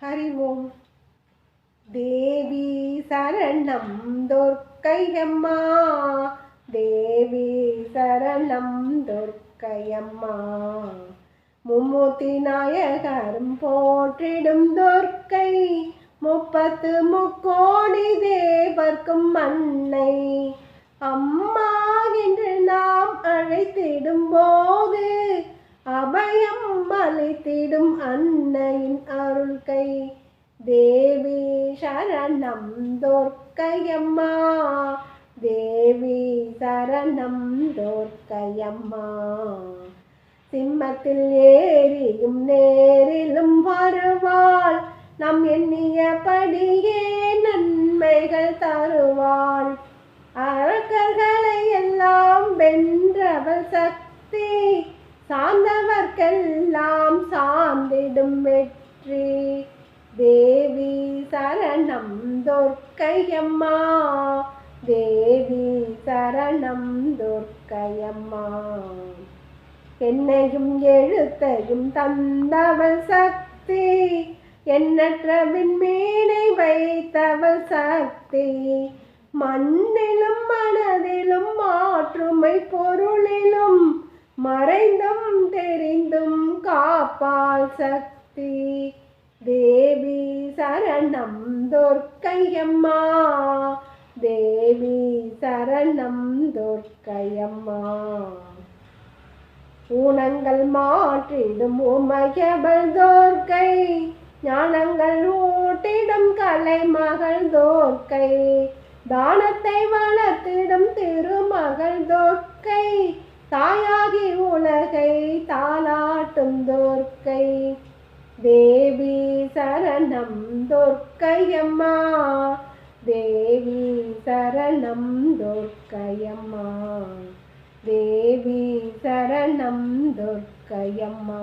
हरि ओम देवी शरणं दुर्गयम्मा देवी शरणं दुर्गयम्मा मुम्मुति नायकரும் போற்றிடும் துர்க்கை முப்பத்து முக்கோடி தேவர்க்கும் அன்னை அம்மா என்று நாம் அழைத்திடும் போது அபயம் அளித்திடும் அன்னையின் அருள் கை தேவி சரணம் துர்க்கையம்மா தேவி சரணம் துர்க்கையம்மா சிம்மத்தில் ஏறியும் நேரிலும் வருவாள் நம் எண்ணியபடியே நன்மைகள் தருவாள் அரக்கர்களை எல்லாம் வென்றவள் சக்தி சார்ந்தவர்க்கெல்லாம் சார்ந்திடும் வெற்றி தேவி சரணம் துர்க்கையம்மா தேவி சரணம் துர்க்கையம்மா என்னையும் எழுத்தையும் தந்தவள் சக்தி எண்ணற்ற விண்மீனை வைத்தவள் சக்தி மண்ணிலும் மனதிலும் மாற்றுமை பொருளிலும் மறைந்தும் தெரிந்தும் காப்பாள் சக்தி தேவி சரணம் துர்க்கையம்மா தேவி சரணம் துர்க்கையம்மா ஊனங்கள் மாற்றிடும் உமையவள் துர்க்கை ஞானங்கள் ஊட்டிடும் கலைமகள் துர்க்கை தானத்தை வளர்த்திடும் திருமகள் துர்க்கை தாயாகி உலகை தாளாட்டும் துர்க்கை தேவி சரணம் துர்க்கையம்மா தேவி சரணம் துர்க்கையம்மா தேவி சரணம் துர்க்கையம்மா